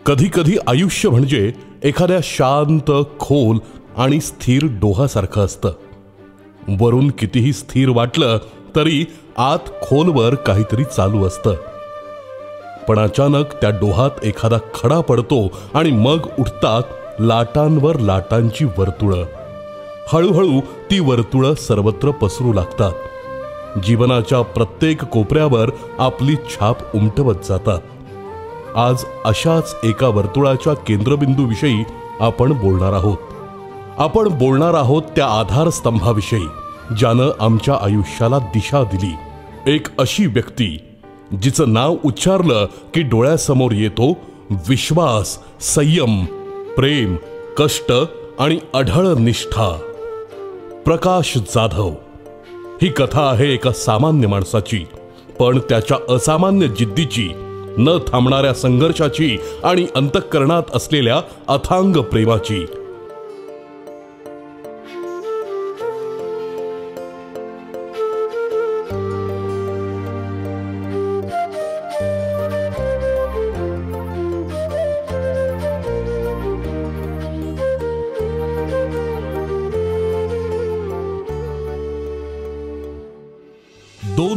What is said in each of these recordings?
कधी कधी आयुष्य म्हणजे एखाद्या शांत, खोल आणि स्थिर डोहासारखं असतं। वरून कितीही स्थिर वाटलं तरी आत खोलवर काहीतरी चालू असतं। पण अचानक त्या डोहात एखादा खडा पडतो आणि मग उठतात लाटांवर लाटांची वर्तुळं। हळूहळू ती वर्तुळं सर्वत्र पसरू लागतात। जीवनाच्या प्रत्येक कोपऱ्यावर आपली छाप उमटवत जातात। आज अशाच एका वर्तुळाच्या केंद्रबिंदूविषयी आपण बोलणार आहोत। आपण बोलणार आहोत त्या आधारस्तंभाविषयी ज्यानं आमच्या आयुष्याला दिशा दिली। एक अशी व्यक्ती जिचं नाव उच्चारलं की डोळ्यासमोर येतो विश्वास, संयम, प्रेम, कष्ट आणि अढळ निष्ठा। प्रकाश जाधव। ही कथा आहे एका सामान्य माणसाची, पण त्याच्या असामान्य जिद्दीची, न थांबणाऱ्या संघर्षाची आणि अंतःकरणात असलेल्या अथांग प्रेमाची।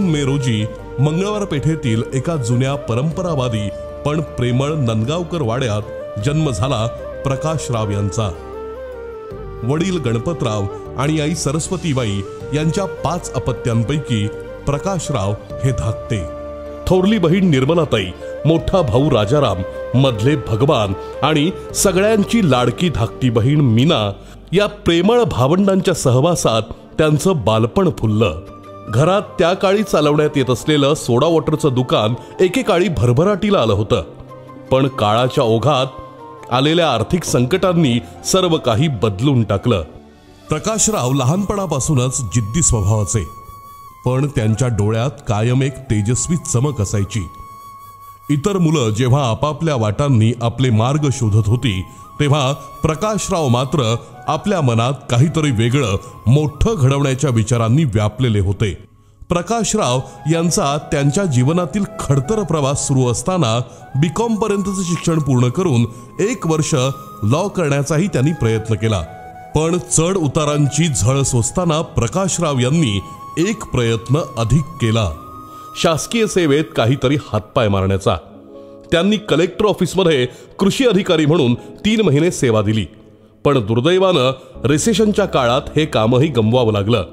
मे रोजी मंगळवार पेठेतील एका जुन्या परंपरावादी पण प्रेमळ नंदगावकर वाड्यात जन्म झाला प्रकाशराव यांचा। वडील गणपतराव आणि आई सरस्वतीबाई यांच्या 5 अपत्यांपैकी प्रकाशराव हे धाकटे। थोरली बहीण निर्मलाताई, मोठा भाऊ राजाराम, मधले भगवान आणि सगळ्यांची लाडकी धाकटी बहीण मीना या प्रेमळ भावंडांच्या सहवासात त्यांचं बालपण फुललं। घरात त्या काळी चालवण्यात येत असलेलं सोडा वॉटरचं दुकान एकेकाळी भरभराटीला आलं होतं, पण काळाच्या ओघात आलेल्या आर्थिक संकटांनी सर्व काही बदलून टाकलं। प्रकाशराव लहानपणापासूनच जिद्दी स्वभावाचे, पण त्यांच्या डोळ्यात कायम एक तेजस्वी चमक असायची। इतर मुलं जेव्हा आपापल्या वाटांनी आपले मार्ग शोधत होती, तेव्हा प्रकाशराव मात्र आपल्या मनात काहीतरी वेगळं मोठं घडवण्याच्या विचारांनी व्यापलेले होते। प्रकाशराव यांचा त्यांच्या जीवनातील खडतर प्रवास सुरू असताना बीकॉम पर्यंतचं शिक्षण पूर्ण करून 1 वर्ष लॉ करण्याचाही त्यांनी प्रयत्न केला, पण चढ उतारांची झळ सोसताना प्रकाशराव यांनी एक प्रयत्न अधिक केला, शासकीय सेवेत काहीतरी हातपाय मारण्याचा। त्यांनी कलेक्टर ऑफिसमध्ये कृषी अधिकारी म्हणून 3 महिने सेवा दिली, पण दुर्दैवानं रिसेशनच्या काळात हे कामही गमवावं लागलं।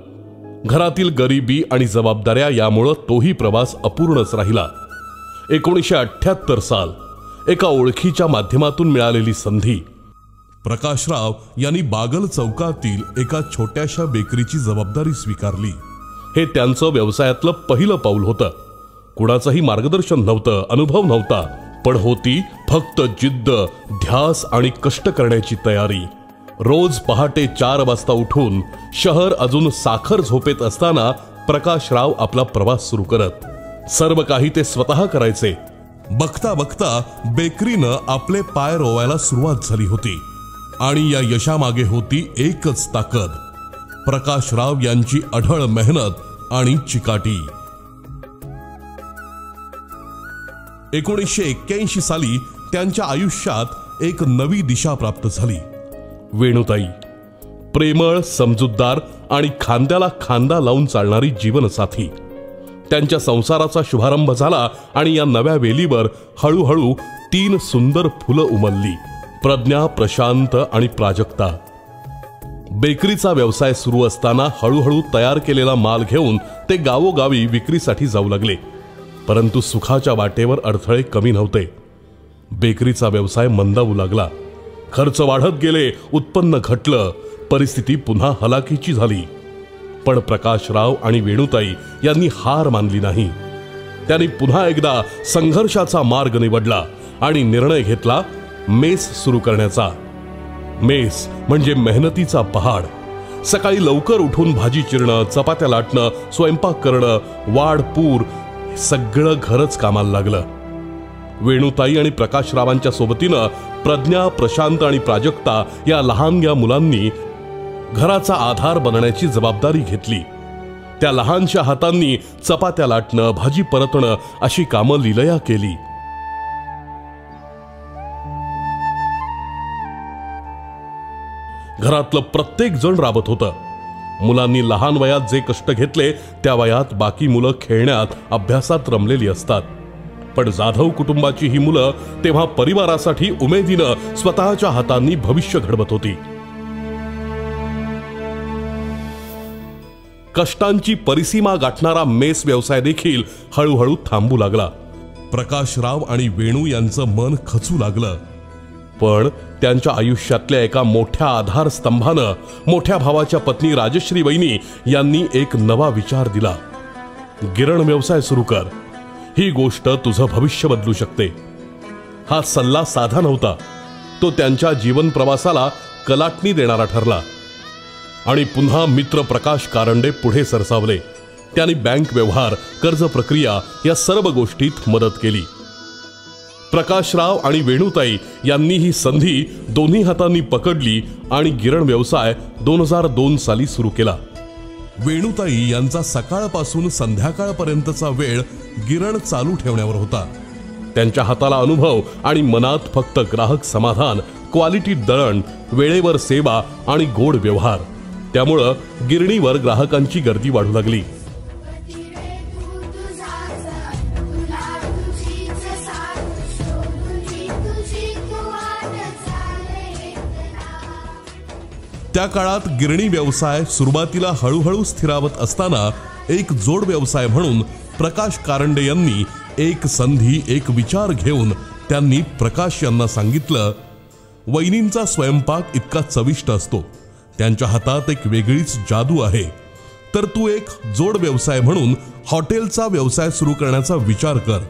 घरातील गरिबी आणि जबाबदाऱ्या यामुळे तोही प्रवास अपूर्णच राहिला। 1978 साल एका ओळखीच्या माध्यमातून मिळालेली संधी। प्रकाशराव यांनी बागल चौकातील एका छोट्याशा बेकरीची जबाबदारी स्वीकारली। हे त्यांचं व्यवसायातलं पहिलं पाऊल होतं। कुणाचंही मार्गदर्शन नव्हतं, अनुभव नव्हता, पण होती फक्त जिद्द, ध्यास आणि कष्ट करण्याची तयारी। रोज पहाटे 4 वाजता उठून शहर अजून साखर झोपेत असताना प्रकाशराव आपला प्रवास सुरू करत। सर्व काही ते स्वतः करायचे। बघता बघता बेकरीनं आपले पाय रोवायला सुरुवात झाली होती आणि या यशामागे होती एकच ताकद, प्रकाशराव यांची अढळ मेहनत आणि चिकाटी। 1981 साली त्यांच्या आयुष्यात एक नवी दिशा प्राप्त झाली। वेणुताई, प्रेमळ, समजूतदार आणि खांद्याला खांदा लावून चालणारी जीवनसाथी। त्यांच्या संसाराचा शुभारंभ झाला आणि या नव्या वेलीवर हळूहळू 3 सुंदर फुलं उमलली, प्रज्ञा, प्रशांत आणि प्राजक्ता। बेकरीचा व्यवसाय सुरू असताना हळूहळू तयार केलेला माल घेऊन ते गावोगावी विक्रीसाठी जाऊ लागले, परंतु सुखाच्या वाटेवर अडथळे कमी नव्हते। बेकरीचा व्यवसाय मंदावू लागला, खर्च वाढत गेले, उत्पन्न घटलं, परिस्थिती पुन्हा हलाखीची झाली। पण प्रकाशराव आणि वेणुताई यांनी हार मानली नाही। त्यांनी पुन्हा एकदा संघर्षाचा मार्ग निवडला आणि निर्णय घेतला मेस सुरू करण्याचा। मेस म्हणजे मेहनतीचा पहाड। सकाळी लवकर उठून भाजी चिरणं, चपात्या लाटणं, स्वयंपाक करणं, वाढ पूर सगळं घरच कामाला लागलं। वेणुताई आणि प्रकाशरावांच्या सोबतीनं प्रज्ञा, प्रशांत आणि प्राजक्ता या लहानग्या मुलांनी घराचा आधार बनण्याची जबाबदारी घेतली। त्या लहानशा हातांनी चपात्या लाटणं, भाजी परतणं अशी कामं लीलया केली। घरातलं प्रत्येक जण राबत होतं. मुलांनी लहान वयात जे कष्ट घेतले त्या वयात बाकी मुलं खेळण्यात अभ्यासात रमलेली असतात. पण जाधव कुटुंबाची ही मुलं तेव्हा परिवारासाठी उमेदीनं स्वतःच्या हातांनी भविष्य घडवत होती. कष्टांची परिसीमा गाठणारा मेस व्यवसाय देखील हळूहळू थांबू लागला. प्रकाशराव आणि वेणू यांचं मन खचू लागलं. पण त्यांच्या आयुष्यातल्या एका मोठ्या आधारस्तंभानं मोठ्या भावाच्या पत्नी राजश्री वहिनी यांनी एक नवा विचार दिला. गिरण व्यवसाय सुरू कर. ही गोष्ट तुझं भविष्य बदलू शकते. हा सल्ला साधा नव्हता. तो त्यांच्या जीवन प्रवासाला कलाटणी देणारा ठरला. आणि पुन्हा मित्र प्रकाश कारंडे पुढे सरसावले. त्यांनी बँक व्यवहार, कर्ज प्रक्रिया या सर्व गोष्टीत मदत केली. प्रकाशराव आणि वेणुताई यांनी ही संधी दोन्ही हातांनी पकडली आणि गिरण व्यवसाय 2002 साली सुरू केला. वेणुताई यांचा सकाळपासून संध्याकाळपर्यंतचा वेळ गिरण चालू ठेवण्यावर होता. त्यांच्या हाताला अनुभव आणि मनात फक्त ग्राहक समाधान, क्वालिटी दळण, वेळेवर सेवा आणि गोड व्यवहार. त्यामुळं गिरणीवर ग्राहकांची गर्दी वाढू लागली. त्या काळात गिरणी व्यवसाय सुरुवातीला हळूहळू स्थिरावत असताना एक जोड व्यवसाय म्हणून प्रकाश कारंडे यांनी एक संधी, एक विचार घेऊन त्यांनी प्रकाश यांना सांगितलं, वहिनींचा स्वयंपाक इतका चविष्ट असतो, त्यांच्या हातात एक वेगळीच जादू आहे, तर तू एक जोड व्यवसाय म्हणून हॉटेलचा व्यवसाय सुरू करण्याचा विचार कर.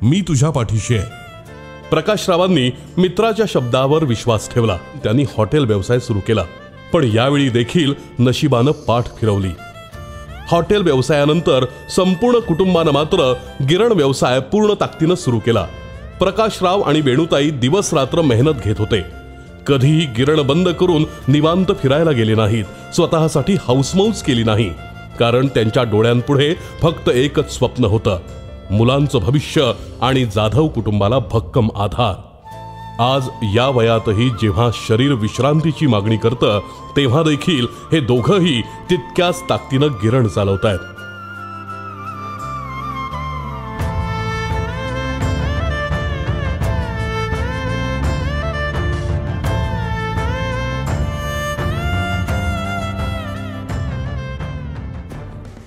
मी तुझ्या पाठीशी आहे. प्रकाशरावांनी मित्राच्या शब्दावर विश्वास ठेवला. त्यांनी हॉटेल व्यवसाय सुरू केला. पण यावेळी देखील नशिबानं पाठ फिरवली. हॉटेल व्यवसायानंतर संपूर्ण कुटुंबानं मात्र गिरण व्यवसाय पूर्ण ताकदीनं सुरू केला. प्रकाशराव आणि वेणुताई दिवस रात्र मेहनत घेत होते. कधीही गिरण बंद करून निवांत फिरायला गेले नाहीत, स्वतःसाठी हौसमौज केली नाही. कारण त्यांच्या डोळ्यांपुढे फक्त एकच स्वप्न होतं, मुलांचं भविष्य आणि जाधव कुटुंबाला भक्कम आधार. आज या वयातही जेव्हा शरीर विश्रांतीची मागणी करतं, तेव्हा देखील हे दोघंही तितक्याच ताकदीनं गिरण चालवतायत.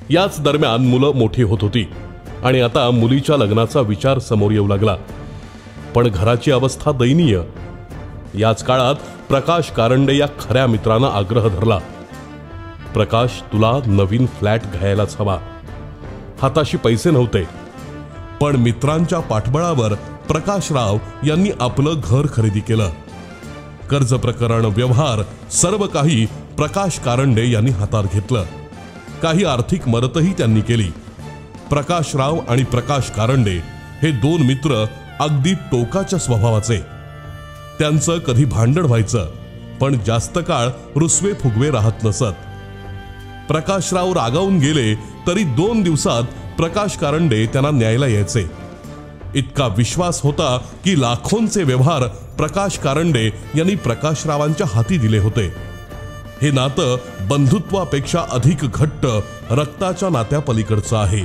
याच दरम्यान मुलं मोठी होत होती आणि आता मुलीच्या लग्नाचा विचार समोर येऊ लागला. पण घराची अवस्था दयनीय. याच काळात प्रकाश कारंडे या खऱ्या मित्रानं आग्रह धरला, प्रकाश, तुला नवीन फ्लॅट घ्यायलाच हवा. हाताशी पैसे नव्हते, पण मित्रांच्या पाठबळावर प्रकाशराव यांनी आपलं घर खरेदी केलं. कर्ज प्रकरण, व्यवहार सर्व काही प्रकाश कारंडे यांनी हातात घेतलं. काही आर्थिक मदतही त्यांनी केली. प्रकाशराव आणि प्रकाश कारंडे हे दोन मित्र अगदी टोकाच्या स्वभावाचे. त्यांचं कधी भांडण व्हायचं, पण जास्त काळ रुसवे फुगवे राहत नसत. प्रकाशराव रागावून गेले तरी 2 दिवसात प्रकाश कारंडे त्यांना न्यायला यायचे. इतका विश्वास होता की लाखोंचे व्यवहार प्रकाश कारंडे यांनी प्रकाशरावांच्या हाती दिले होते. हे नातं बंधुत्वापेक्षा अधिक घट्ट, रक्ताच्या नात्यापलीकडचं आहे.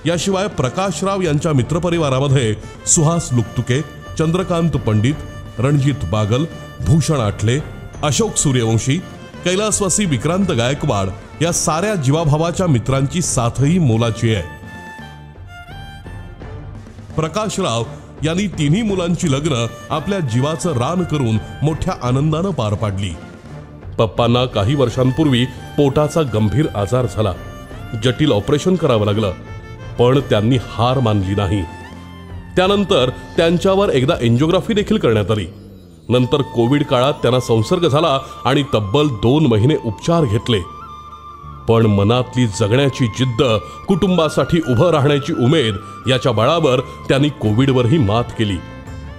याशिवाय प्रकाशराव यांच्या मित्रपरिवारामध्ये सुहास लुकतुके, चंद्रकांत पंडित, रणजित बागल, भूषण आठले, अशोक सूर्यवंशी, कैलासवासी विक्रांत गायकवाड या साऱ्या जीवाभावाच्या मित्रांची साथही मोलाची आहे. प्रकाशराव यांनी तिन्ही मुलांची लग्न आपल्या जीवाचं रान करून मोठ्या आनंदानं पार पाडली. पप्पांना काही वर्षांपूर्वी पोटाचा गंभीर आजार झाला. जटिल ऑपरेशन करावं लागलं, पण त्यांनी हार मानली नाही. त्यानंतर त्यांच्यावर एकदा एंजिओग्राफी देखील करण्यात आली. नंतर कोविड काळात त्यांना संसर्ग झाला आणि तब्बल 2 महिने उपचार घेतले. पण मनातली जगण्याची जिद्द, कुटुंबासाठी उभं राहण्याची उमेद याच्या बळावर त्यांनी कोविडवरही मात केली.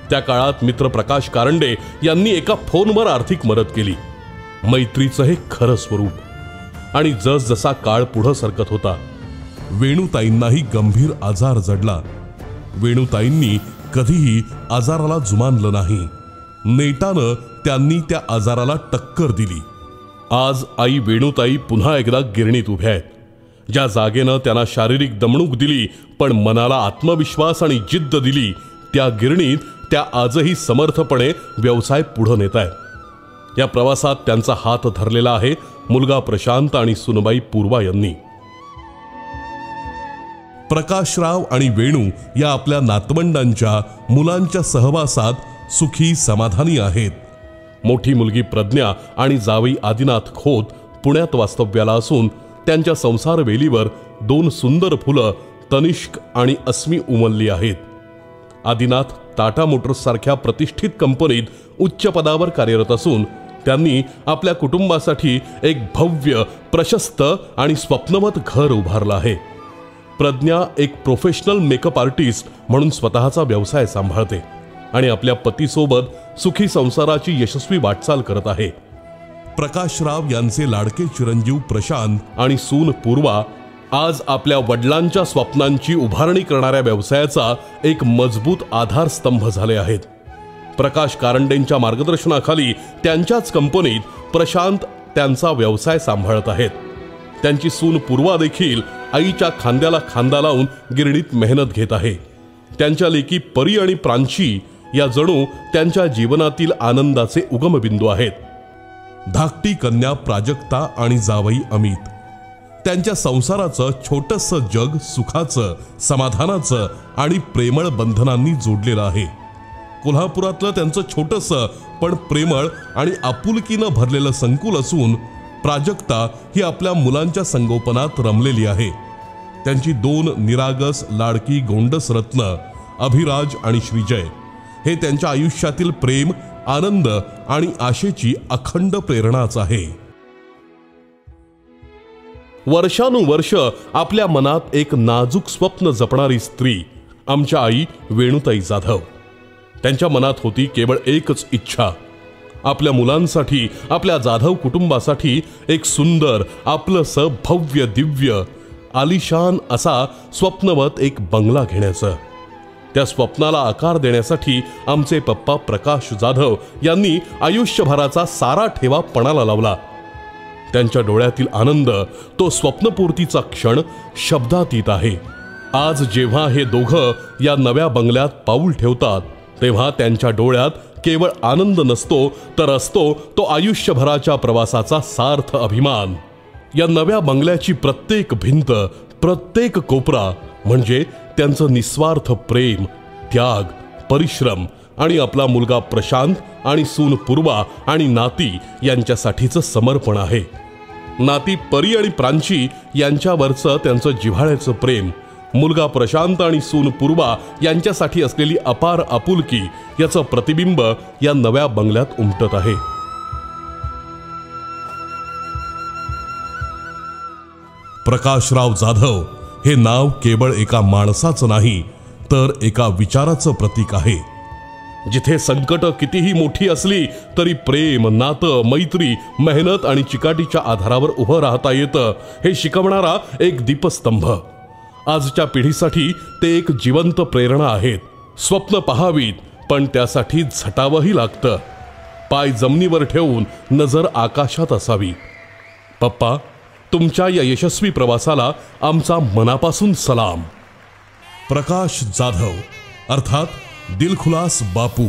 त्या काळात मित्र प्रकाश कारंडे यांनी एका फोनवर आर्थिक मदत केली. मैत्रीचं हे खरं स्वरूप. आणि जसजसा काळ पुढं सरकत होता, वेणुताईंनाही गंभीर आजार जडला. वेणुताईंनी कधीही आजाराला जुमानलं नाही. नेटानं त्यांनी त्या आजाराला टक्कर दिली. आज आई वेणुताई पुन्हा एकदा गिरणीत उभ्या आहेत. ज्या जागेनं त्यांना शारीरिक दमणूक दिली पण मनाला आत्मविश्वास आणि जिद्द दिली, त्या गिरणीत त्या आजही समर्थपणे व्यवसाय पुढे नेत आहेत. या प्रवासात त्यांचा हात धरलेला आहे मुलगा प्रशांत आणि सुनबाई पूर्वा यांनी. प्रकाशराव आणि वेणू या आपल्या नातवंडांच्या मुलांच्या सहवासात सुखी समाधानी आहेत. मोठी मुलगी प्रज्ञा आणि जावई आदिनाथ खोत पुण्यात वास्तव्याला असून त्यांच्या संसार वेलीवर 2 सुंदर फुलं तनिष्क आणि अस्मी उमलली आहेत. आदिनाथ टाटा मोटर्स सारख्या प्रतिष्ठित कंपनीत उच्च पदावर कार्यरत असून त्यांनी आपल्या कुटुंबासाठी एक भव्य, प्रशस्त आणि स्वप्नवत घर उभारलं आहे. प्रज्ञा एक प्रोफेशनल मेकअप आर्टिस्ट म्हणून स्वतःचा व्यवसाय सांभाळते आणि आपल्या पतीसोबत सुखी संसाराची यशस्वी वाटचाल करत आहे. प्रकाशराव यांचे लाडके चिरंजीव प्रशांत आणि सून पूर्वा आज आपल्या वडिलांच्या स्वप्नांची उभारणी करणाऱ्या व्यवसायाचा एक मजबूत आधारस्तंभ झाले आहेत. प्रकाश कारंडेंच्या मार्गदर्शनाखाली त्यांच्याच कंपनीत प्रशांत त्यांचा व्यवसाय सांभाळत आहेत. त्यांची सून पूर्वा देखील आईच्या खांद्याला खांदा लावून गिरणीत मेहनत घेत आहे. त्यांच्या लेकी परी आणि प्रांची या जणू त्यांच्या जीवनातील आनंदाचे उगमबिंदू आहेत. धाकटी कन्या प्राजक्ता आणि जावई अमित त्यांच्या संसाराचं छोटंसं जग सुखाचं, समाधानाचं आणि प्रेमळ बंधनांनी जोडलेलं आहे. कोल्हापुरातलं त्यांचं छोटंसं पण प्रेमळ आणि आपुलकीनं भरलेलं संकुल असून प्राजक्ता ही आपल्या मुलांच्या संगोपनात रमलेली आहे. त्यांची 2 निरागस लाडकी गोंडस रत्न अभिराज आणि श्रीजय हे त्यांच्या आयुष्यातील प्रेम, आनंद आणि आशेची अखंड प्रेरणाच आहे. वर्षानुवर्ष आपल्या मनात एक नाजूक स्वप्न जपणारी स्त्री आमच्या आई वेणुताई जाधव. त्यांच्या मनात होती केवळ एकच इच्छा, आपल्या मुलांसाठी, आपल्या जाधव कुटुंबासाठी एक सुंदर, आपलंसं, भव्य, दिव्य, आलिशान असा स्वप्नवत एक बंगला घेण्याचं. त्या स्वप्नाला आकार देण्यासाठी आमचे पप्पा प्रकाश जाधव यांनी आयुष्यभराचा सारा ठेवा पणाला लावला. त्यांच्या डोळ्यातील आनंद, तो स्वप्नपूर्तीचा क्षण शब्दातीत आहे. आज जेव्हा हे दोघं या नव्या बंगल्यात पाऊल ठेवतात तेव्हा त्यांच्या डोळ्यात केवळ आनंद नसतो तर असतो तो आयुष्यभराच्या प्रवासाचा सार्थ अभिमान. या नव्या बंगल्याची प्रत्येक भिंत, प्रत्येक कोपरा म्हणजे त्यांचं निस्वार्थ प्रेम, त्याग, परिश्रम आणि आपला मुलगा प्रशांत आणि सून पूर्वा आणि नाती यांच्यासाठीचं समर्पण आहे. नाती परी आणि प्रांची यांच्यावरचं त्यांचं जिव्हाळ्याचं प्रेम, मुलगा प्रशांत आणि सून पूर्वा यांच्यासाठी असलेली अपार आपुलकी याचं प्रतिबिंब या नव्या बंगल्यात उमटत आहे. प्रकाशराव जाधव हे नाव केवळ एका माणसाचं नाही तर एका विचाराचं प्रतीक आहे. जिथे संकट कितीही मोठी असली तरी प्रेम, नातं, मैत्री, मेहनत आणि चिकाटीच्या आधारावर उभं राहता येतं हे शिकवणारा एक दीपस्तंभ. आजच्या पिढीसाठी ते एक जिवंत प्रेरणा आहेत. स्वप्न पहावीत पण त्यासाठी झटावंही लागतं. पाय जमिनीवर ठेवून नजर आकाशात असावी. पप्पा, तुमच्या या यशस्वी प्रवासाला आमचा मनापासून सलाम. प्रकाश जाधव अर्थात दिलखुलास बापू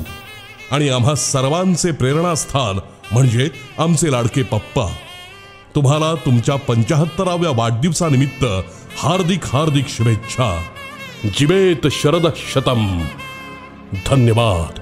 आणि आम्हा सर्वांचे प्रेरणास्थान म्हणजे आमचे लाडके पप्पा. तुम्हाला तुमच्या 75व्या वाढदिवसानिमित्त हार्दिक हार्दिक शुभेच्छा. जिवेत शरद शतम. धन्यवाद.